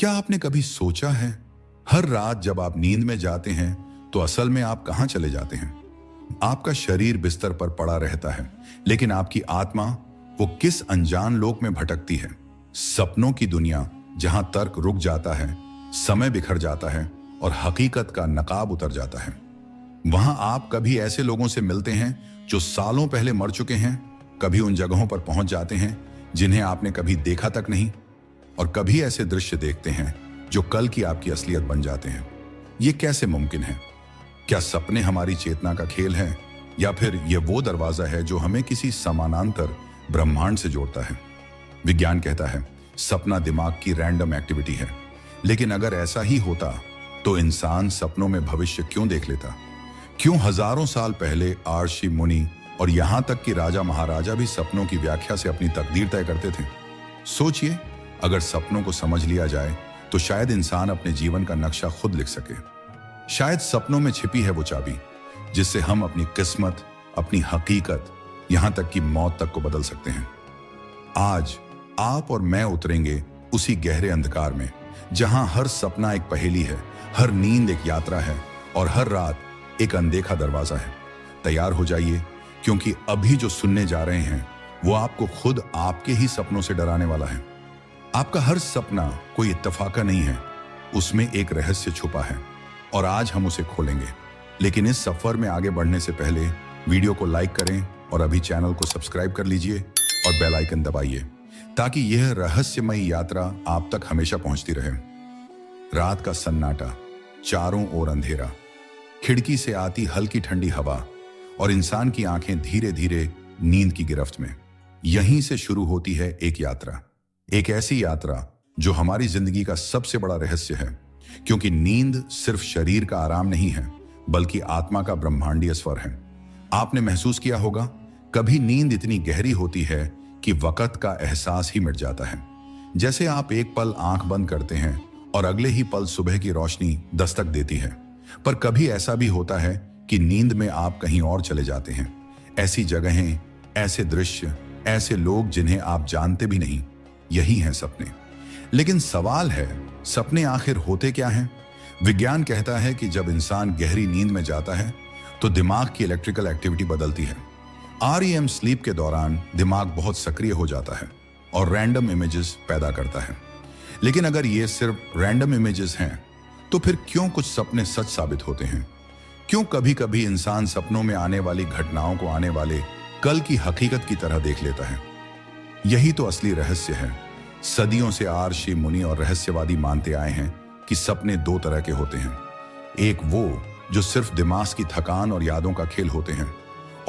क्या आपने कभी सोचा है, हर रात जब आप नींद में जाते हैं तो असल में आप कहां चले जाते हैं? आपका शरीर बिस्तर पर पड़ा रहता है, लेकिन आपकी आत्मा वो किस अनजान लोक में भटकती है? सपनों की दुनिया, जहां तर्क रुक जाता है, समय बिखर जाता है और हकीकत का नकाब उतर जाता है। वहां आप कभी ऐसे लोगों से मिलते हैं जो सालों पहले मर चुके हैं, कभी उन जगहों पर पहुंच जाते हैं जिन्हें आपने कभी देखा तक नहीं, और कभी ऐसे दृश्य देखते हैं जो कल की आपकी असलियत बन जाते हैं। ये कैसे मुमकिन है? क्या सपने हमारी चेतना का खेल है, या फिर यह वो दरवाजा है जो हमें किसी समानांतर ब्रह्मांड से जोड़ता है? विज्ञान कहता है सपना दिमाग की रैंडम एक्टिविटी है, लेकिन अगर ऐसा ही होता तो इंसान सपनों में भविष्य क्यों देख लेता? क्यों हजारों साल पहले आर्षि, मुनि और यहां तक कि राजा महाराजा भी सपनों की व्याख्या से अपनी तकदीर तय करते थे? सोचिए, अगर सपनों को समझ लिया जाए तो शायद इंसान अपने जीवन का नक्शा खुद लिख सके। शायद सपनों में छिपी है वो चाबी जिससे हम अपनी किस्मत, अपनी हकीकत, यहां तक कि मौत तक को बदल सकते हैं। आज आप और मैं उतरेंगे उसी गहरे अंधकार में जहां हर सपना एक पहेली है, हर नींद एक यात्रा है और हर रात एक अनदेखा दरवाजा है। तैयार हो जाइए, क्योंकि अभी जो सुनने जा रहे हैं वो आपको खुद आपके ही सपनों से डराने वाला है। आपका हर सपना कोई इत्तेफाक नहीं है, उसमें एक रहस्य छुपा है और आज हम उसे खोलेंगे। लेकिन इस सफर में आगे बढ़ने से पहले वीडियो को लाइक करें और अभी चैनल को सब्सक्राइब कर लीजिए और बेल आइकन दबाइए, ताकि यह रहस्यमयी यात्रा आप तक हमेशा पहुंचती रहे। रात का सन्नाटा, चारों ओर अंधेरा, खिड़की से आती हल्की ठंडी हवा और इंसान की आंखें धीरे धीरे नींद की गिरफ्त में। यहीं से शुरू होती है एक यात्रा, एक ऐसी यात्रा जो हमारी जिंदगी का सबसे बड़ा रहस्य है, क्योंकि नींद सिर्फ शरीर का आराम नहीं है, बल्कि आत्मा का ब्रह्मांडीय स्वर है। आपने महसूस किया होगा, कभी नींद इतनी गहरी होती है कि वक्त का एहसास ही मिट जाता है। जैसे आप एक पल आंख बंद करते हैं और अगले ही पल सुबह की रोशनी दस्तक देती है। पर कभी ऐसा भी होता है कि नींद में आप कहीं और चले जाते हैं। ऐसी जगहें, ऐसे दृश्य, ऐसे लोग जिन्हें आप जानते भी नहीं। यही हैं सपने। लेकिन सवाल है, सपने आखिर होते क्या हैं? विज्ञान कहता है कि जब इंसान गहरी नींद में जाता है तो दिमाग की इलेक्ट्रिकल एक्टिविटी बदलती है। REM स्लीप के दौरान दिमाग बहुत सक्रिय हो जाता है और रैंडम इमेजेस पैदा करता है। लेकिन अगर ये सिर्फ रैंडम इमेजेस हैं तो फिर क्यों कुछ सपने सच साबित होते हैं? क्यों कभी कभी इंसान सपनों में आने वाली घटनाओं को आने वाले कल की हकीकत की तरह देख लेता है? यही तो असली रहस्य है। सदियों से आर्षि, मुनि और रहस्यवादी मानते आए हैं कि सपने दो तरह के होते हैं। एक वो जो सिर्फ दिमाग की थकान और यादों का खेल होते हैं,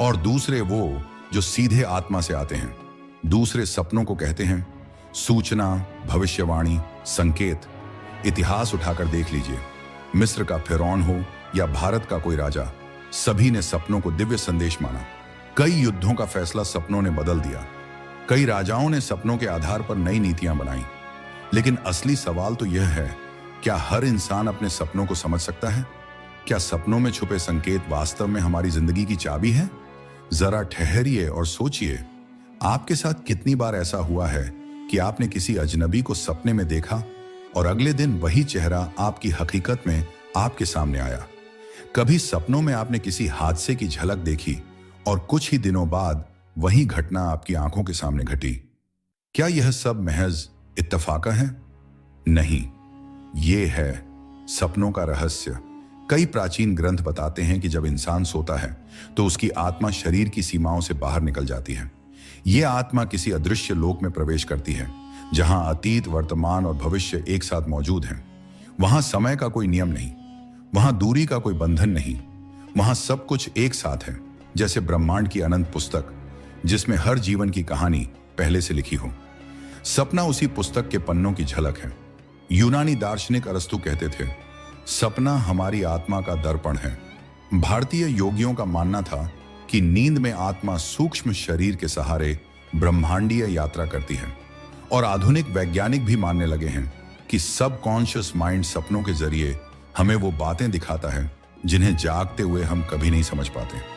और दूसरे वो जो सीधे आत्मा से आते हैं। दूसरे सपनों को कहते हैं सूचना, भविष्यवाणी, संकेत। इतिहास उठाकर देख लीजिए, मिस्र का फिरौन हो या भारत का कोई राजा, सभी ने सपनों को दिव्य संदेश माना। कई युद्धों का फैसला सपनों ने बदल दिया। कई राजाओं ने सपनों के आधार पर नई नीतियां बनाई। लेकिन असली सवाल तो यह है, क्या हर इंसान अपने सपनों को समझ सकता है? क्या सपनों में छुपे संकेत वास्तव में हमारी जिंदगी की चाबी है? जरा ठहरिए और सोचिए, आपके साथ कितनी बार ऐसा हुआ है कि आपने किसी अजनबी को सपने में देखा और अगले दिन वही चेहरा आपकी हकीकत में आपके सामने आया? कभी सपनों में आपने किसी हादसे की झलक देखी और कुछ ही दिनों बाद वही घटना आपकी आंखों के सामने घटी? क्या यह सब महज इत्तेफाक है? नहीं, ये है सपनों का रहस्य। कई प्राचीन ग्रंथ बताते हैं कि जब इंसान सोता है तो उसकी आत्मा शरीर की सीमाओं से बाहर निकल जाती है। यह आत्मा किसी अदृश्य लोक में प्रवेश करती है, जहां अतीत, वर्तमान और भविष्य एक साथ मौजूद हैं। वहां समय का कोई नियम नहीं, वहां दूरी का कोई बंधन नहीं, वहां सब कुछ एक साथ है, जैसे ब्रह्मांड की अनंत पुस्तक जिसमें हर जीवन की कहानी पहले से लिखी हो। सपना उसी पुस्तक के पन्नों की झलक है। यूनानी दार्शनिक अरस्तु कहते थे, सपना हमारी आत्मा का दर्पण है। भारतीय योगियों का मानना था कि नींद में आत्मा सूक्ष्म शरीर के सहारे ब्रह्मांडीय यात्रा करती है। और आधुनिक वैज्ञानिक भी मानने लगे हैं कि सबकॉन्शियस माइंड सपनों के जरिए हमें वो बातें दिखाता है जिन्हें जागते हुए हम कभी नहीं समझ पाते।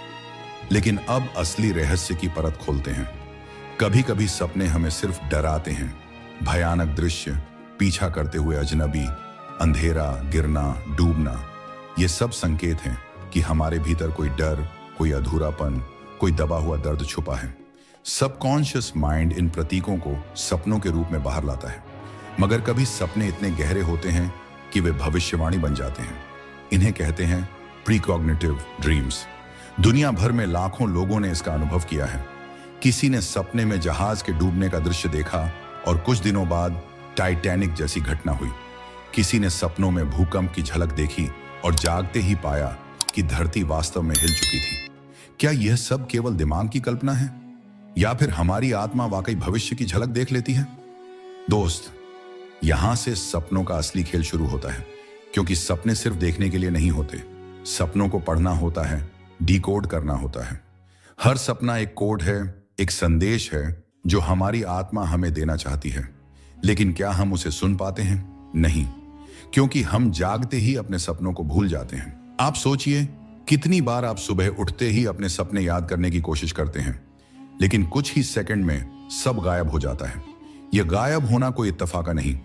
लेकिन अब असली रहस्य की परत खोलते हैं। कभी कभी सपने हमें सिर्फ डराते हैं। भयानक दृश्य, पीछा करते हुए अजनबी, अंधेरा, गिरना, डूबना, ये सब संकेत हैं कि हमारे भीतर कोई डर, कोई अधूरापन, कोई दबा हुआ दर्द छुपा है। सबकॉन्शियस माइंड इन प्रतीकों को सपनों के रूप में बाहर लाता है, मगर कभी सपने इतने गहरे होते हैं कि वे भविष्यवाणी बन जाते हैं। इन्हें कहते हैं प्रीकॉग्निटिव ड्रीम्स। दुनिया भर में लाखों लोगों ने इसका अनुभव किया है। किसी ने सपने में जहाज के डूबने का दृश्य देखा और कुछ दिनों बाद टाइटैनिक जैसी घटना हुई। किसी ने सपनों में भूकंप की झलक देखी और जागते ही पाया कि धरती वास्तव में हिल चुकी थी। क्या यह सब केवल दिमाग की कल्पना है, या फिर हमारी आत्मा वाकई भविष्य की झलक देख लेती है? दोस्त, यहां से सपनों का असली खेल शुरू होता है, क्योंकि सपने सिर्फ देखने के लिए नहीं होते। सपनों को पढ़ना होता है, डिकोड करना होता है। हर सपना एक कोड है, एक संदेश है जो हमारी आत्मा हमें देना चाहती है। लेकिन क्या हम उसे सुन पाते हैं? नहीं, क्योंकि हम जागते ही अपने सपनों को भूल जाते हैं। आप सोचिए, कितनी बार आप सुबह उठते ही अपने सपने याद करने की कोशिश करते हैं, लेकिन कुछ ही सेकंड में सब गायब हो जाता है। यह गायब होना कोई इत्तेफाक नहीं।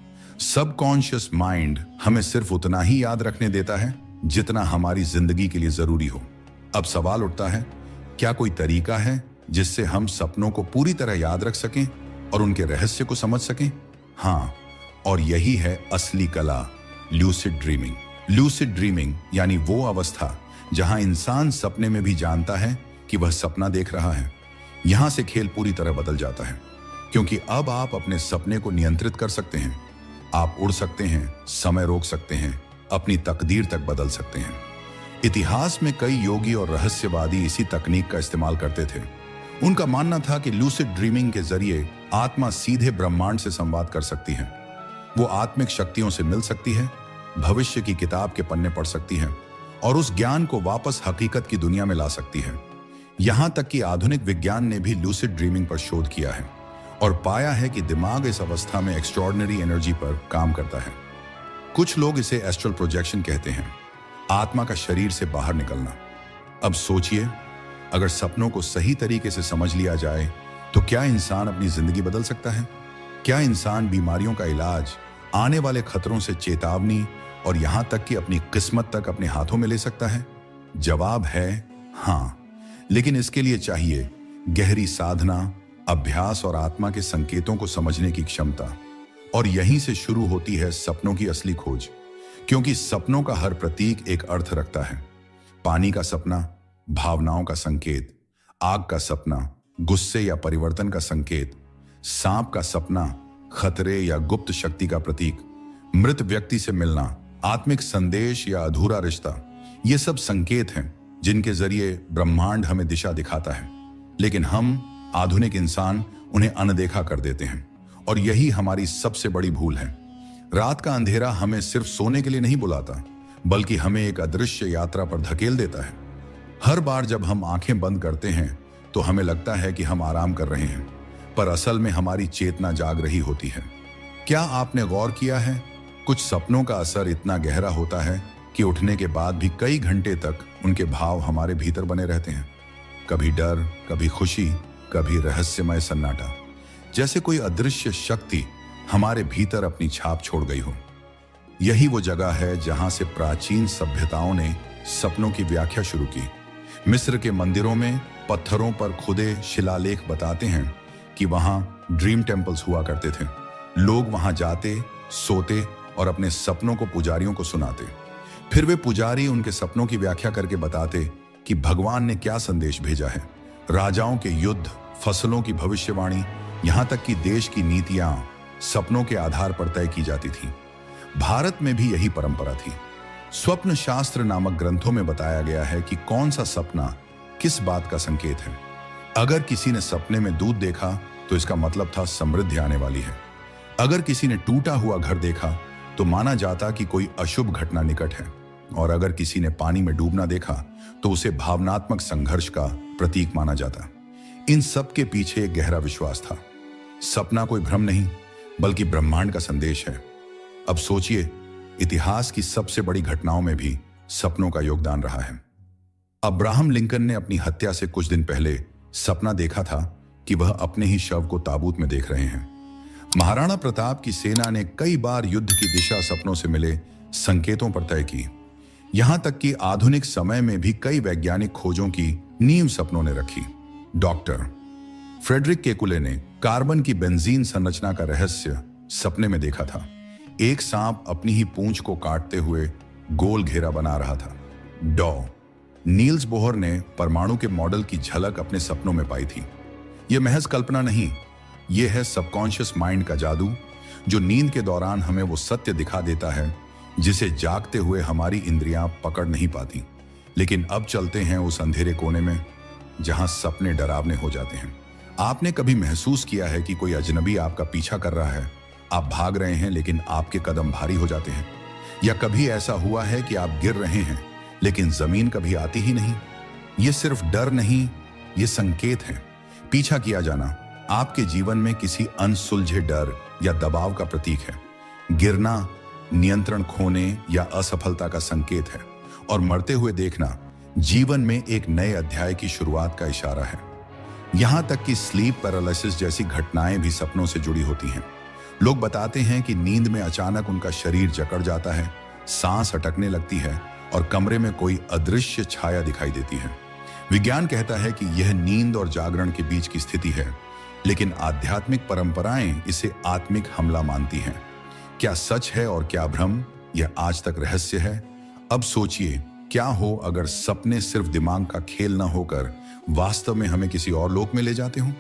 सबकॉन्शियस माइंड हमें सिर्फ उतना ही याद रखने देता है जितना हमारी जिंदगी के लिए जरूरी हो। अब सवाल उठता है, क्या कोई तरीका है जिससे हम सपनों को पूरी तरह याद रख सकें और उनके रहस्य को समझ सकें? हाँ, और यही है असली कला, ल्यूसिड ड्रीमिंग। ल्यूसिड ड्रीमिंग यानी वो अवस्था जहां इंसान सपने में भी जानता है कि वह सपना देख रहा है। यहां से खेल पूरी तरह बदल जाता है, क्योंकि अब आप अपने सपने को नियंत्रित कर सकते हैं। आप उड़ सकते हैं, समय रोक सकते हैं, अपनी तकदीर तक बदल सकते हैं। इतिहास में कई योगी और रहस्यवादी इसी तकनीक का इस्तेमाल करते थे। उनका मानना था कि लूसिड ड्रीमिंग के जरिए आत्मा सीधे ब्रह्मांड से संवाद कर सकती है। वो आत्मिक शक्तियों से मिल सकती है, भविष्य की किताब के पन्ने पढ़ सकती है और उस ज्ञान को वापस हकीकत की दुनिया में ला सकती है। यहां तक कि आधुनिक विज्ञान ने भी लूसिड ड्रीमिंग पर शोध किया है और पाया है कि दिमाग इस अवस्था में एक्स्ट्रॉर्डिनरी एनर्जी पर काम करता है। कुछ लोग इसे एस्ट्रल प्रोजेक्शन कहते हैं, आत्मा का शरीर से बाहर निकलना। अब सोचिए, अगर सपनों को सही तरीके से समझ लिया जाए तो क्या इंसान अपनी जिंदगी बदल सकता है? क्या इंसान बीमारियों का इलाज, आने वाले खतरों से चेतावनी और यहां तक कि अपनी किस्मत तक अपने हाथों में ले सकता है? जवाब है हाँ, लेकिन इसके लिए चाहिए गहरी साधना, अभ्यास और आत्मा के संकेतों को समझने की क्षमता। और यहीं से शुरू होती है सपनों की असली खोज, क्योंकि सपनों का हर प्रतीक एक अर्थ रखता है। पानी का सपना भावनाओं का संकेत, आग का सपना गुस्से या परिवर्तन का संकेत, सांप का सपना खतरे या गुप्त शक्ति का प्रतीक, मृत व्यक्ति से मिलना आत्मिक संदेश या अधूरा रिश्ता, ये सब संकेत हैं जिनके जरिए ब्रह्मांड हमें दिशा दिखाता है। लेकिन हम आधुनिक इंसान उन्हें अनदेखा कर देते हैं, और यही हमारी सबसे बड़ी भूल है। रात का अंधेरा हमें सिर्फ सोने के लिए नहीं बुलाता, बल्कि हमें एक अदृश्य यात्रा पर धकेल देता है। हर बार जब हम आंखें बंद करते हैं तो हमें लगता है कि हम आराम कर रहे हैं, पर असल में हमारी चेतना जाग रही होती है। क्या आपने गौर किया है, कुछ सपनों का असर इतना गहरा होता है कि उठने के बाद भी कई घंटे तक उनके भाव हमारे भीतर बने रहते हैं। कभी डर, कभी खुशी, कभी रहस्यमय सन्नाटा, जैसे कोई अदृश्य शक्ति हमारे भीतर अपनी छाप छोड़ गई हो। यही वो जगह है जहां से प्राचीन सभ्यताओं ने सपनों की व्याख्या शुरू की। मिस्र के मंदिरों में पत्थरों पर खुदे शिलालेख बताते हैं कि वहां ड्रीम टेम्पल्स हुआ करते थे। लोग वहां जाते, सोते और अपने सपनों को पुजारियों को सुनाते। फिर वे पुजारी उनके सपनों की व्याख्या करके बताते कि भगवान ने क्या संदेश भेजा है। राजाओं के युद्ध, फसलों की भविष्यवाणी, यहां तक कि देश की नीतियां सपनों के आधार पर तय की जाती थी। भारत में भी यही परंपरा थी। स्वप्न शास्त्र नामक ग्रंथों में बताया गया है कि कौन सा सपना किस बात का संकेत है। अगर किसी ने सपने में दूध देखा तो इसका मतलब था समृद्धि आने वाली है। अगर किसी ने टूटा हुआ घर देखा तो माना जाता कि कोई अशुभ घटना निकट है, और अगर किसी ने पानी में डूबना देखा तो उसे भावनात्मक संघर्ष का प्रतीक माना जाता। इन सब के पीछे एक गहरा विश्वास था। सपना कोई भ्रम नहीं, बल्कि ब्रह्मांड का संदेश है। अब सोचिए, इतिहास की सबसे बड़ी घटनाओं में भी सपनों का योगदान रहा है। अब्राहम लिंकन ने अपनी हत्या से कुछ दिन पहले सपना देखा था कि वह अपने ही शव को ताबूत में देख रहे हैं। महाराणा प्रताप की सेना ने कई बार युद्ध की दिशा सपनों से मिले संकेतों पर तय की। यहां तक कि आधुनिक समय में भी कई वैज्ञानिक खोजों की नींव सपनों ने रखी। डॉक्टर फ्रेडरिक केकुले ने कार्बन की बेंजीन संरचना का रहस्य सपने में देखा था। एक सांप अपनी ही पूंछ को काटते हुए गोल घेरा बना रहा था। डॉ नील्स बोहर ने परमाणु के मॉडल की झलक अपने सपनों में पाई थी। यह महज कल्पना नहीं, यह है सबकॉन्शियस माइंड का जादू, जो नींद के दौरान हमें वो सत्य दिखा देता है जिसे जागते हुए हमारी इंद्रियां पकड़ नहीं पाती। लेकिन अब चलते हैं उस अंधेरे कोने में जहां सपने डरावने हो जाते हैं। आपने कभी महसूस किया है कि कोई अजनबी आपका पीछा कर रहा है, आप भाग रहे हैं लेकिन आपके कदम भारी हो जाते हैं? या कभी ऐसा हुआ है कि आप गिर रहे हैं लेकिन जमीन कभी आती ही नहीं? ये सिर्फ डर नहीं, ये संकेत है। पीछा किया जाना आपके जीवन में किसी अनसुलझे डर या दबाव का प्रतीक है। गिरना नियंत्रण खोने या असफलता का संकेत है, और मरते हुए देखना जीवन में एक नए अध्याय की शुरुआत का इशारा है। यहां तक कि स्लीप पैरालिसिस जैसी घटनाएं भी सपनों से जुड़ी होती हैं। लोग बताते हैं कि नींद में अचानक उनका शरीर जकड़ जाता है, सांस अटकने लगती है और कमरे में कोई अदृश्य छाया दिखाई देती है। विज्ञान कहता है कि यह नींद और जागरण के बीच की स्थिति है, लेकिन आध्यात्मिक परंपराएं इसे आत्मिक हमला मानती हैं। क्या सच है और क्या भ्रम, यह आज तक रहस्य है। अब सोचिए, क्या हो अगर सपने सिर्फ दिमाग का खेल न होकर वास्तव में हमें किसी और लोक में ले जाते हों?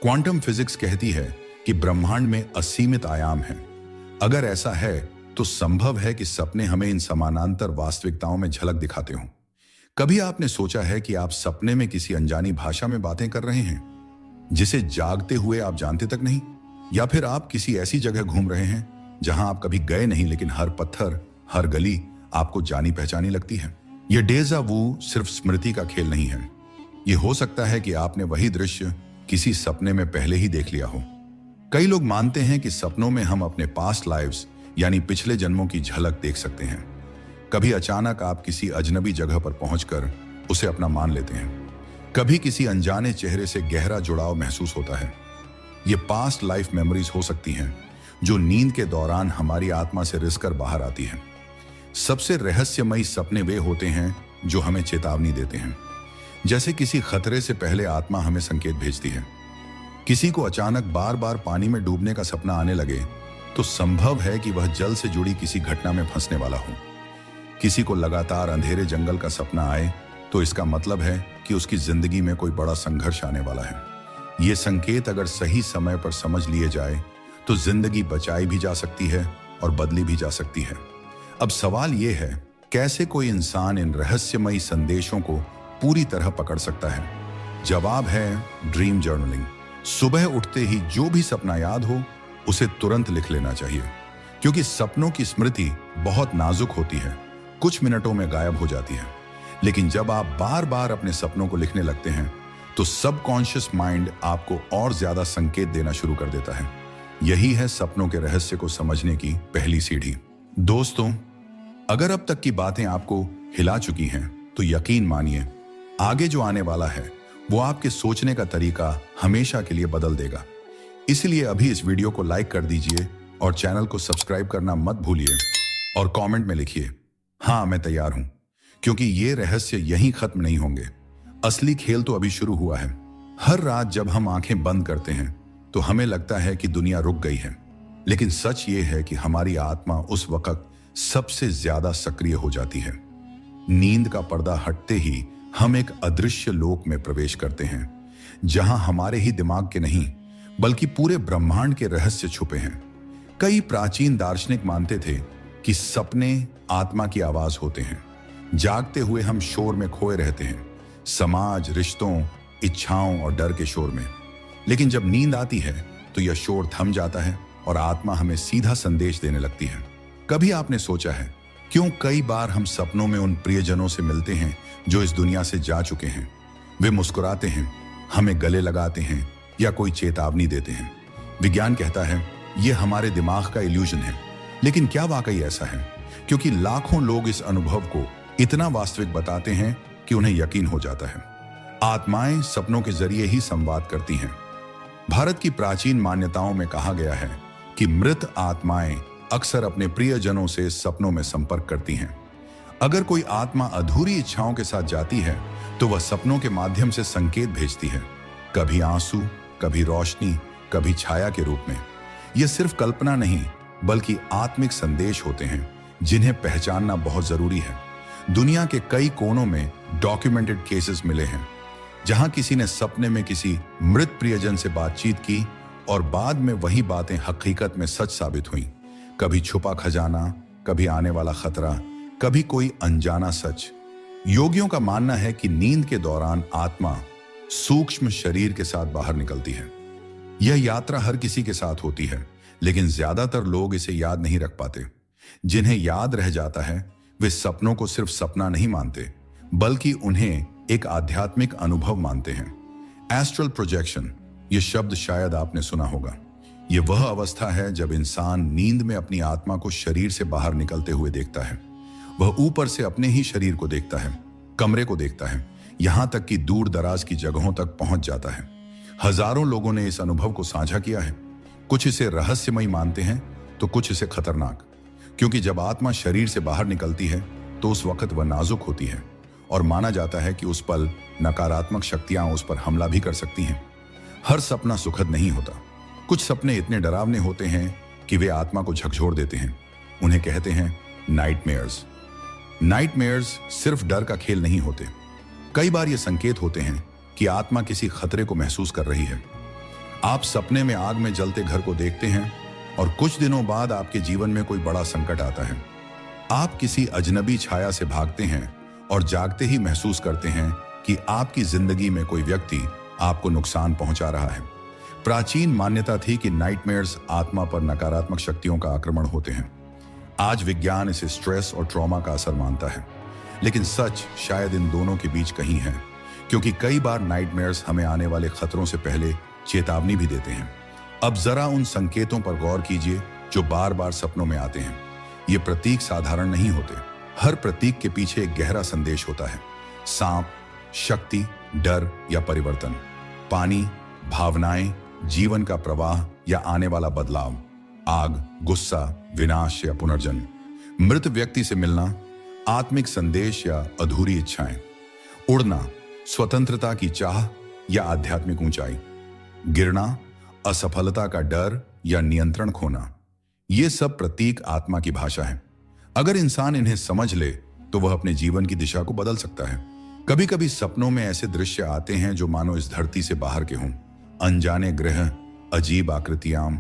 क्वांटम फिजिक्स कहती है कि ब्रह्मांड में असीमित आयाम हैं। अगर ऐसा है तो संभव है कि सपने हमें इन समानांतर वास्तविकताओं में झलक दिखाते हों। कभी आपने सोचा है कि आप सपने में किसी अनजानी भाषा में बातें कर रहे हैं जिसे जागते हुए आप जानते तक नहीं? या फिर आप किसी ऐसी जगह घूम रहे हैं जहां आप कभी गए नहीं, लेकिन हर पत्थर, हर गली आपको जानी पहचानी लगती है? यह डेजा वू सिर्फ स्मृति का खेल नहीं है। यह हो सकता है कि आपने वही दृश्य किसी सपने में पहले ही देख लिया हो। कई लोग मानते हैं कि सपनों में हम अपने पास्ट लाइव्स यानी पिछले जन्मों की झलक देख सकते हैं। कभी अचानक आप किसी अजनबी जगह पर पहुंचकर उसे अपना मान लेते हैं। कभी किसी अनजाने चेहरे से गहरा जुड़ाव महसूस होता है। ये पास्ट लाइफ मेमोरीज हो सकती हैं जो नींद के दौरान हमारी आत्मा से रिसकर बाहर आती हैं। सबसे रहस्यमयी सपने वे होते हैं जो हमें चेतावनी देते हैं, जैसे किसी खतरे से पहले आत्मा हमें संकेत भेजती है। किसी को अचानक बार बार पानी में डूबने का सपना आने लगे तो संभव है कि वह जल से जुड़ी किसी घटना में फंसने वाला हो। किसी को लगातार अंधेरे जंगल का सपना आए तो इसका मतलब है कि उसकी जिंदगी में कोई बड़ा संघर्ष आने वाला है। ये संकेत अगर सही समय पर समझ लिए जाए तो जिंदगी बचाई भी जा सकती है और बदली भी जा सकती है। अब सवाल यह है, कैसे कोई इंसान इन रहस्यमयी संदेशों को पूरी तरह पकड़ सकता है? जवाब है ड्रीम जर्नलिंग। सुबह उठते ही जो भी सपना याद हो उसे तुरंत लिख लेना चाहिए, क्योंकि सपनों की स्मृति बहुत नाजुक होती है, कुछ मिनटों में गायब हो जाती है। लेकिन जब आप बार बार अपने सपनों को लिखने लगते हैं तो सबकॉन्शियस माइंड आपको और ज्यादा संकेत देना शुरू कर देता है। यही है सपनों के रहस्य को समझने की पहली सीढ़ी। दोस्तों, अगर अब तक की बातें आपको हिला चुकी हैं तो यकीन मानिए, आगे जो आने वाला है वो आपके सोचने का तरीका हमेशा के लिए बदल देगा। इसलिए अभी इस वीडियो को लाइक कर दीजिए और चैनल को सब्सक्राइब करना मत भूलिए, और कमेंट में लिखिए, हाँ मैं तैयार हूं, क्योंकि ये रहस्य यहीं खत्म नहीं होंगे। असली खेल तो अभी शुरू हुआ है। हर रात जब हम आंखें बंद करते हैं तो हमें लगता है कि दुनिया रुक गई है, लेकिन सच ये है कि हमारी आत्मा उस वक्त सबसे ज्यादा सक्रिय हो जाती है। नींद का पर्दा हटते ही हम एक अदृश्य लोक में प्रवेश करते हैं, जहां हमारे ही दिमाग के नहीं बल्कि पूरे ब्रह्मांड के रहस्य छुपे हैं। कई प्राचीन दार्शनिक मानते थे कि सपने आत्मा की आवाज होते हैं। जागते हुए हम शोर में खोए रहते हैं, समाज, रिश्तों, इच्छाओं और डर के शोर में। लेकिन जब नींद आती है तो यह शोर थम जाता है और आत्मा हमें सीधा संदेश देने लगती है। कभी आपने सोचा है क्यों कई बार हम सपनों में उन प्रियजनों से मिलते हैं जो इस दुनिया से जा चुके हैं? वे मुस्कुराते हैं, हमें गले लगाते हैं या कोई चेतावनी देते हैं। विज्ञान कहता है यह हमारे दिमाग का इल्यूजन है, लेकिन क्या वाकई ऐसा है? क्योंकि लाखों लोग इस अनुभव को इतना वास्तविक बताते हैं कि उन्हें यकीन हो जाता है। आत्माएं सपनों के जरिए ही संवाद करती हैं। भारत की प्राचीन मान्यताओं में कहा गया है कि मृत आत्माएं अक्सर अपने प्रियजनों से सपनों में संपर्क करती हैं। अगर कोई आत्मा अधूरी इच्छाओं के साथ जाती है तो वह सपनों के माध्यम से संकेत भेजती है, कभी आंसू, कभी रोशनी, कभी छाया के रूप में। यह सिर्फ कल्पना नहीं बल्कि आत्मिक संदेश होते हैं जिन्हें पहचानना बहुत जरूरी है। दुनिया के कई कोनों में डॉक्यूमेंटेड केसेस मिले हैं जहां किसी ने सपने में किसी मृत प्रियजन से बातचीत की और बाद में वही बातें हकीकत में सच साबित हुई। कभी छुपा खजाना, कभी आने वाला खतरा, कभी कोई अनजाना सच। योगियों का मानना है कि नींद के दौरान आत्मा सूक्ष्म शरीर के साथ बाहर निकलती है। यह यात्रा हर किसी के साथ होती है, लेकिन ज्यादातर लोग इसे याद नहीं रख पाते। जिन्हें याद रह जाता है वे सपनों को सिर्फ सपना नहीं मानते बल्कि उन्हें एक आध्यात्मिक अनुभव मानते हैं। एस्ट्रल प्रोजेक्शन, यह शब्द शायद आपने सुना होगा। यह वह अवस्था है जब इंसान नींद में अपनी आत्मा को शरीर से बाहर निकलते हुए देखता है। वह ऊपर से अपने ही शरीर को देखता है, कमरे को देखता है, यहां तक कि दूर दराज की जगहों तक पहुंच जाता है। हजारों लोगों ने इस अनुभव को साझा किया है। कुछ इसे रहस्यमयी मानते हैं तो कुछ इसे खतरनाक, क्योंकि जब आत्मा शरीर से बाहर निकलती है तो उस वक्त वह नाजुक होती है और माना जाता है कि उस पल नकारात्मक शक्तियां उस पर हमला भी कर सकती हैं। हर सपना सुखद नहीं होता। कुछ सपने इतने डरावने होते हैं कि वे आत्मा को झकझोर देते हैं। उन्हें कहते हैं नाइटमेयर्स। नाइटमेयर्स सिर्फ डर का खेल नहीं होते। कई बार ये संकेत होते हैं कि आत्मा किसी खतरे को महसूस कर रही है। आप सपने में आग में जलते घर को देखते हैं और कुछ दिनों बाद आपके जीवन में कोई बड़ा संकट आता है। आप किसी अजनबी छाया से भागते हैं और जागते ही महसूस करते हैं कि आपकी जिंदगी में कोई व्यक्ति आपको नुकसान पहुंचा रहा है। प्राचीन मान्यता थी कि नाइटमेयर्स आत्मा पर नकारात्मक शक्तियों का आक्रमण होते हैं। आज विज्ञान इसे स्ट्रेस और ट्रॉमा का असर मानता है, लेकिन सच शायद इन दोनों के बीच कहीं है, क्योंकि कई बार नाइटमेयर्स हमें आने वाले खतरों से पहले चेतावनी भी देते हैं। अब जरा उन संकेतों पर गौर कीजिए जो बार बार सपनों में आते हैं। ये प्रतीक साधारण नहीं होते। हर प्रतीक के पीछे एक गहरा संदेश होता है। सांप, शक्ति, डर या परिवर्तन। पानी, भावनाएं, जीवन का प्रवाह या आने वाला बदलाव। आग, गुस्सा, विनाश या पुनर्जन्म। मृत व्यक्ति से मिलना, आत्मिक संदेश या अधूरी इच्छाएं। उड़ना, स्वतंत्रता की चाह या आध्यात्मिक ऊंचाई। गिरना, असफलता का डर या नियंत्रण खोना। ये सब प्रतीक आत्मा की भाषा है। अगर इंसान इन्हें समझ ले तो वह अपने जीवन की दिशा को बदल सकता है। कभी कभी सपनों में ऐसे दृश्य आते हैं जो मानो इस धरती से बाहर के हों। अनजाने ग्रह, अजीब आकृतियां,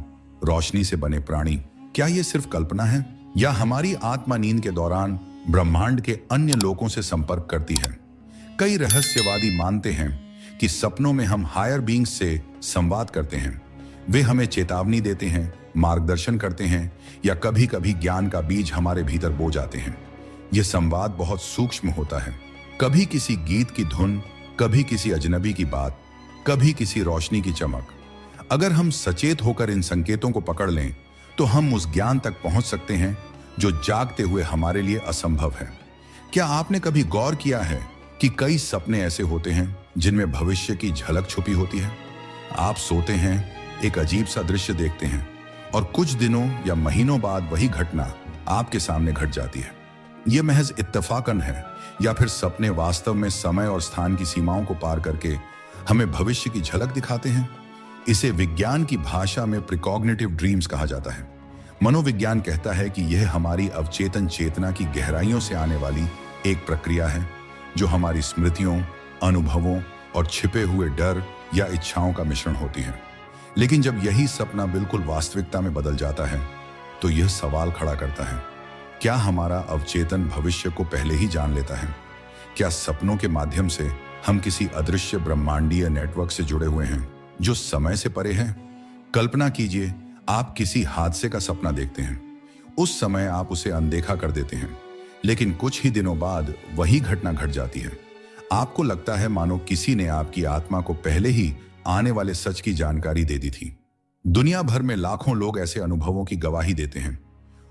रोशनी से बने प्राणी। क्या ये सिर्फ कल्पना है या हमारी आत्मा नींद के दौरान ब्रह्मांड के अन्य लोगों से संपर्क करती है? कई रहस्यवादी मानते हैं कि सपनों में हम हायर बीइंग्स से संवाद करते हैं। वे हमें चेतावनी देते हैं, मार्गदर्शन करते हैं या कभी कभी ज्ञान का बीज हमारे भीतर बो जाते हैं। यह संवाद बहुत सूक्ष्म होता है। कभी किसी गीत की धुन, कभी किसी अजनबी की बात, कभी किसी रोशनी की चमक। अगर हम सचेत होकर इन संकेतों को पकड़ लें तो हम उस ज्ञान तक पहुंच सकते हैं जो जागते हुए हमारे लिए असंभव है। क्या आपने कभी गौर किया है कि कई सपने ऐसे होते हैं जिनमें भविष्य की झलक छुपी होती है? आप सोते हैं, एक अजीब सा दृश्य देखते हैं और कुछ दिनों या महीनों बाद वही घटना आपके सामने घट जाती है। यह महज इत्तेफाकन है या फिर सपने वास्तव में समय और स्थान की सीमाओं को पार करके हमें भविष्य की झलक दिखाते हैं? इसे विज्ञान की भाषा में प्रिकॉग्निटिव ड्रीम्स कहा जाता है। मनोविज्ञान कहता है कि यह हमारी अवचेतन चेतना की गहराइयों से आने वाली एक प्रक्रिया है जो हमारी स्मृतियों, अनुभवों और छिपे हुए डर या इच्छाओं का मिश्रण होती है। लेकिन जब यही सपना बिल्कुल वास्तविकता में बदल जाता है तो यह सवाल खड़ा करता है, क्या हमारा अवचेतन भविष्य को पहले ही जान लेता है? क्या सपनों के माध्यम से हम किसी अदृश्य ब्रह्मांडीय नेटवर्क से जुड़े हुए हैं जो समय से परे है? कल्पना कीजिए, आप किसी हादसे का सपना देखते हैं। उस समय आप उसे अनदेखा कर देते हैं, लेकिन कुछ ही दिनों बाद वही घटना घट जाती है। आपको लगता है मानो किसी ने आपकी आत्मा को पहले ही आने वाले सच की जानकारी दे दी थी। दुनिया भर में लाखों लोग ऐसे अनुभवों की गवाही देते हैं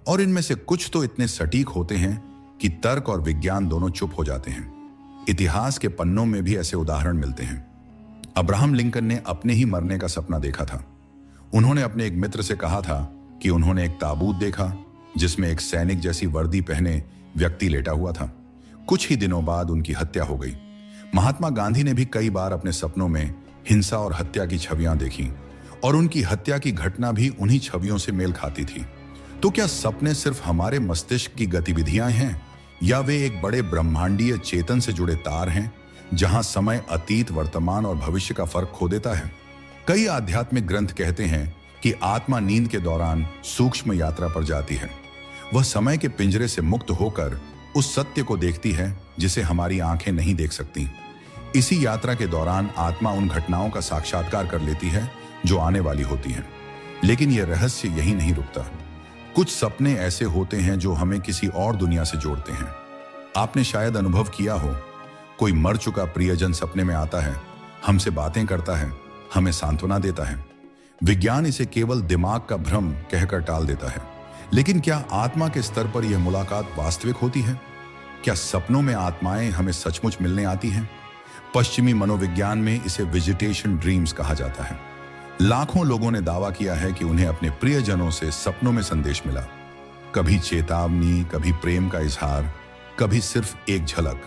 और इनमें से कुछ तो इतने सटीक होते हैं कि तर्क और विज्ञान दोनों चुप हो जाते हैं। इतिहास के पन्नों में भी ऐसे उदाहरण मिलते हैं। अब्राहम लिंकन ने अपने ही मरने का सपना देखा था। उन्होंने अपने एक मित्र से कहा था, कि उन्होंने एक ताबूत देखा जिसमें एक सैनिक जैसी वर्दी पहने व्यक्ति लेटा हुआ था। कुछ ही दिनों बाद उनकी हत्या हो गई। महात्मा गांधी ने भी कई बार अपने सपनों में हिंसा और हत्या की छवियां देखी और उनकी हत्या की घटना भी उन्हीं छवियों से मेल खाती थी। तो क्या सपने सिर्फ हमारे मस्तिष्क की गतिविधियां हैं या वे एक बड़े ब्रह्मांडीय चेतन से जुड़े तार हैं जहां समय अतीत, वर्तमान और भविष्य का फर्क खो देता है? कई आध्यात्मिक ग्रंथ कहते हैं कि आत्मा नींद के दौरान सूक्ष्म यात्रा पर जाती है। वह समय के पिंजरे से मुक्त होकर उस सत्य को देखती है जिसे हमारी आंखें नहीं देख सकती। इसी यात्रा के दौरान आत्मा उन घटनाओं का साक्षात्कार कर लेती है जो आने वाली होती हैं। लेकिन यह रहस्य यही नहीं रुकता। कुछ सपने ऐसे होते हैं जो हमें किसी और दुनिया से जोड़ते हैं। आपने शायद अनुभव किया हो, कोई मर चुका प्रियजन सपने में आता है, हमसे बातें करता है, हमें सांत्वना देता है। विज्ञान इसे केवल दिमाग का भ्रम कहकर टाल देता है, लेकिन क्या आत्मा के स्तर पर यह मुलाकात वास्तविक होती है? क्या सपनों में आत्माएं हमें सचमुच मिलने आती हैं? पश्चिमी मनोविज्ञान में इसे विजिटेशन ड्रीम्स कहा जाता है। लाखों लोगों ने दावा किया है कि उन्हें अपने प्रियजनों से सपनों में संदेश मिला। कभी चेतावनी, कभी प्रेम का इजहार, कभी सिर्फ एक झलक।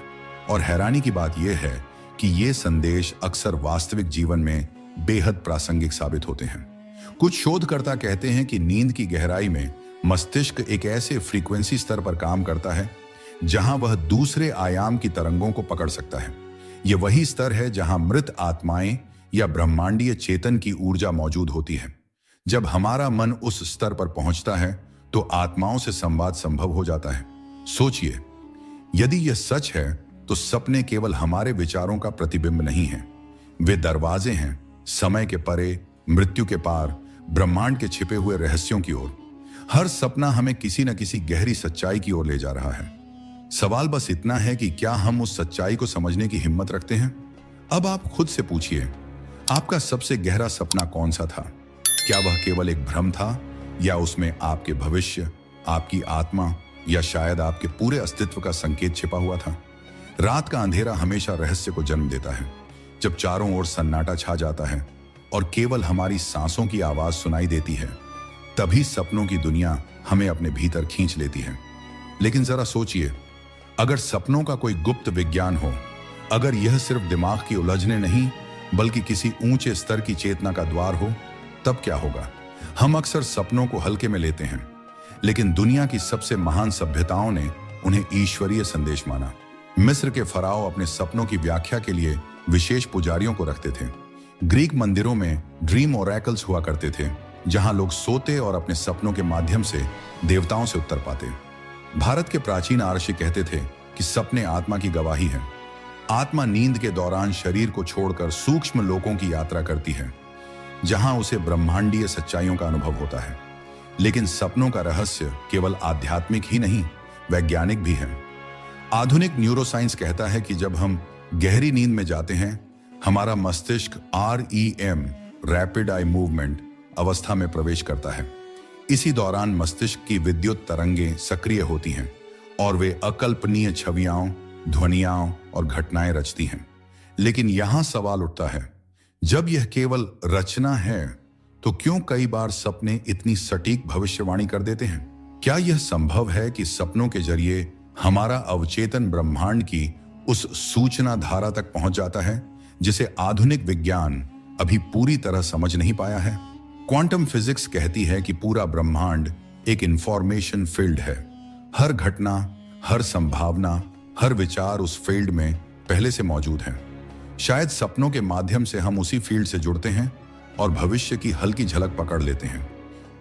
और हैरानी की बात यह है कि ये संदेश अक्सर वास्तविक जीवन में बेहद प्रासंगिक साबित होते हैं। कुछ शोधकर्ता कहते हैं कि नींद की गहराई में मस्तिष्क एक ऐसे फ्रीक्वेंसी स्तर पर काम करता है जहां वह दूसरे आयाम की तरंगों को पकड़ सकता है। यह वही स्तर है जहां मृत आत्माएं या ब्रह्मांडीय चेतन की ऊर्जा मौजूद होती है। जब हमारा मन उस स्तर पर पहुंचता है तो आत्माओं से संवाद संभव हो जाता है। सोचिए, यदि यह सच है तो सपने केवल हमारे विचारों का प्रतिबिंब नहीं हैं। वे दरवाजे हैं समय के परे, मृत्यु के पार, ब्रह्मांड के छिपे हुए रहस्यों की ओर। हर सपना हमें किसी न किसी गहरी सच्चाई की ओर ले जा रहा है। सवाल बस इतना है कि क्या हम उस सच्चाई को समझने की हिम्मत रखते हैं? अब आप खुद से पूछिए, आपका सबसे गहरा सपना कौन सा था? क्या वह केवल एक भ्रम था या उसमें आपके भविष्य, आपकी आत्मा या शायद आपके पूरे अस्तित्व का संकेत छिपा हुआ था? रात का अंधेरा हमेशा रहस्य को जन्म देता है। जब चारों ओर सन्नाटा छा जाता है और केवल हमारी सांसों की आवाज सुनाई देती है, तभी सपनों की दुनिया हमें अपने भीतर खींच लेती है। लेकिन जरा सोचिए, अगर सपनों का कोई गुप्त विज्ञान हो, अगर यह सिर्फ दिमाग की उलझने नहीं बल्कि किसी ऊंचे स्तर की चेतना का द्वार हो, तब क्या होगा? हम अक्सर सपनों को हल्के में लेते हैं, लेकिन दुनिया की सबसे महान सभ्यताओं ने उन्हें ईश्वरीय संदेश माना। मिस्र के फराओ अपने सपनों की व्याख्या के लिए विशेष पुजारियों को रखते थे। ग्रीक मंदिरों में ड्रीम ओरेकल्स हुआ करते थे, जहां लोग सोते और अपने सपनों के माध्यम से देवताओं से उत्तर पाते। भारत के प्राचीन आर्षि कहते थे कि सपने आत्मा की गवाही है। आत्मा नींद के दौरान शरीर को छोड़कर सूक्ष्म लोकों की यात्रा करती है, जहां उसे ब्रह्मांडीय सच्चाइयों का अनुभव होता है। लेकिन सपनों का रहस्य केवल आध्यात्मिक ही नहीं, वैज्ञानिक भी है। आधुनिक न्यूरोसाइंस कहता है कि जब हम गहरी नींद में जाते हैं, हमारा मस्तिष्क REM, रैपिड आई मूवमेंट अवस्था में प्रवेश करता है। इसी दौरान मस्तिष्क की विद्युत तरंगें सक्रिय होती हैं और वे अकल्पनीय छवियां, ध्वनियां और घटनाएं रचती हैं। लेकिन यहां सवाल उठता है, जब यह केवल रचना है तो क्यों कई बार सपने इतनी सटीक भविष्यवाणी कर देते हैं? क्या यह संभव है कि सपनों के जरिए हमारा अवचेतन ब्रह्मांड की उस सूचना धारा तक पहुंच जाता है जिसे आधुनिक विज्ञान अभी पूरी तरह समझ नहीं पाया है? क्वांटम फिजिक्स कहती है कि पूरा ब्रह्मांड एक इंफॉर्मेशन फील्ड है। हर घटना, हर संभावना, हर विचार उस फील्ड में पहले से मौजूद है। शायद सपनों के माध्यम से हम उसी फील्ड से जुड़ते हैं और भविष्य की हल्की झलक पकड़ लेते हैं।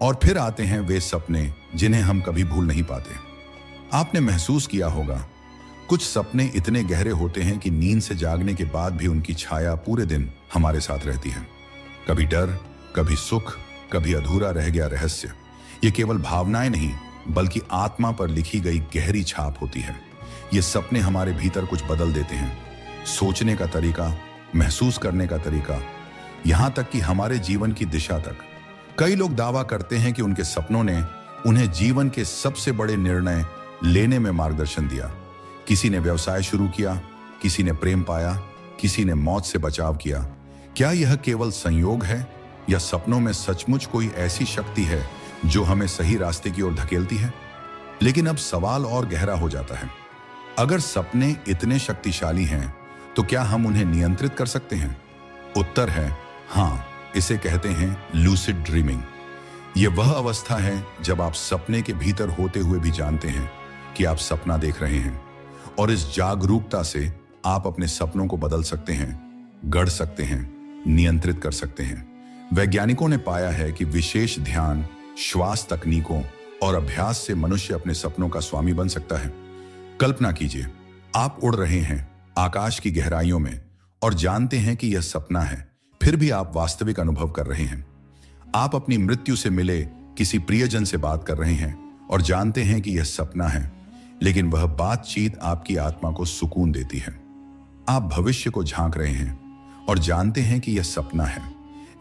और फिर आते हैं वे सपने जिन्हें हम कभी भूल नहीं पाते। आपने महसूस किया होगा, कुछ सपने इतने गहरे होते हैं कि नींद से जागने के बाद भी उनकी छाया पूरे दिन हमारे साथ रहती है। कभी डर, कभी सुख, कभी अधूरा रह गया रहस्य। ये केवल भावनाएं नहीं बल्कि आत्मा पर लिखी गई गहरी छाप होती है। ये सपने हमारे भीतर कुछ बदल देते हैं, सोचने का तरीका, महसूस करने का तरीका, यहां तक कि हमारे जीवन की दिशा तक। कई लोग दावा करते हैं कि उनके सपनों ने उन्हें जीवन के सबसे बड़े निर्णय लेने में मार्गदर्शन दिया। किसी ने व्यवसाय शुरू किया, किसी ने प्रेम पाया, किसी ने मौत से बचाव किया। क्या यह केवल संयोग है या सपनों में सचमुच कोई ऐसी शक्ति है जो हमें सही रास्ते की ओर धकेलती है। लेकिन अब सवाल और गहरा हो जाता है। अगर सपने इतने शक्तिशाली हैं, तो क्या हम उन्हें नियंत्रित कर सकते हैं? उत्तर है हाँ। इसे कहते हैं लूसिड ड्रीमिंग। यह वह अवस्था है जब आप सपने के भीतर होते हुए भी जानते हैं कि आप सपना देख रहे हैं, और इस जागरूकता से आप अपने सपनों को बदल सकते हैं, गढ़ सकते हैं, नियंत्रित कर सकते हैं। वैज्ञानिकों ने पाया है कि विशेष ध्यान, श्वास तकनीकों और अभ्यास से मनुष्य अपने सपनों का स्वामी बन सकता है। कल्पना कीजिए, आप उड़ रहे हैं आकाश की गहराइयों में और जानते हैं कि यह सपना है, फिर भी आप वास्तविक अनुभव कर रहे हैं। आप अपनी मृत्यु से मिले किसी प्रियजन से बात कर रहे हैं और जानते हैं कि यह सपना है, लेकिन वह बातचीत आपकी आत्मा को सुकून देती है। आप भविष्य को झांक रहे हैं और जानते हैं कि यह सपना है,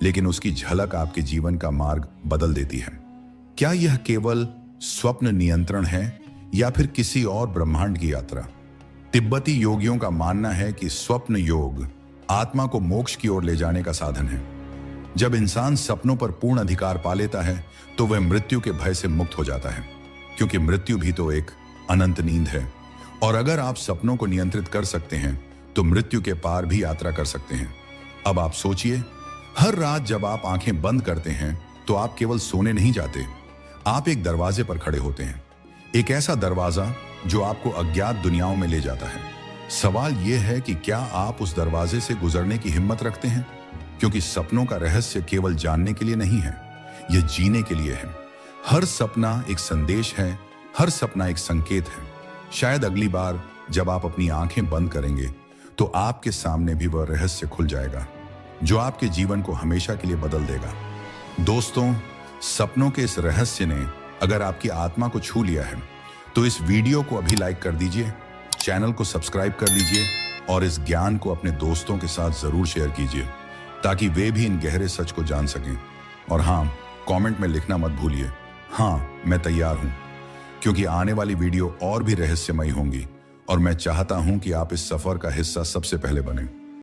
लेकिन उसकी झलक आपके जीवन का मार्ग बदल देती है। क्या यह केवल स्वप्न नियंत्रण है या फिर किसी और ब्रह्मांड की यात्रा? तिब्बती योगियों का मानना है कि स्वप्न योग आत्मा को मोक्ष की ओर ले जाने का साधन है। जब इंसान सपनों पर पूर्ण अधिकार पा लेता है, तो वह मृत्यु के भय से मुक्त हो जाता है, क्योंकि मृत्यु भी तो एक अनंत नींद है। और अगर आप सपनों को नियंत्रित कर सकते हैं, तो मृत्यु के पार भी यात्रा कर सकते हैं। अब आप सोचिए, हर रात जब आप आंखें बंद करते हैं, तो आप केवल सोने नहीं जाते, आप एक दरवाजे पर खड़े होते हैं। एक ऐसा दरवाजा जो आपको अज्ञात दुनियाओं में ले जाता है। सवाल यह है कि क्या आप उस दरवाजे से गुजरने की हिम्मत रखते हैं? क्योंकि सपनों का रहस्य केवल जानने के लिए नहीं है, यह जीने के लिए है। हर सपना एक संदेश है, हर सपना एक संकेत है। शायद अगली बार जब आप अपनी आंखें बंद करेंगे, तो आपके सामने भी वह रहस्य खुल जाएगा जो आपके जीवन को हमेशा के लिए बदल देगा। दोस्तों, सपनों के इस रहस्य ने अगर आपकी आत्मा को छू लिया है, तो इस वीडियो को अभी लाइक कर दीजिए, चैनल को सब्सक्राइब कर लीजिए और इस ज्ञान को अपने दोस्तों के साथ जरूर शेयर कीजिए, ताकि वे भी इन गहरे सच को जान सकें। और हाँ, कमेंट में लिखना मत भूलिए, हाँ मैं तैयार हूं, क्योंकि आने वाली वीडियो और भी रहस्यमयी होंगी और मैं चाहता हूं कि आप इस सफर का हिस्सा सबसे पहले बने।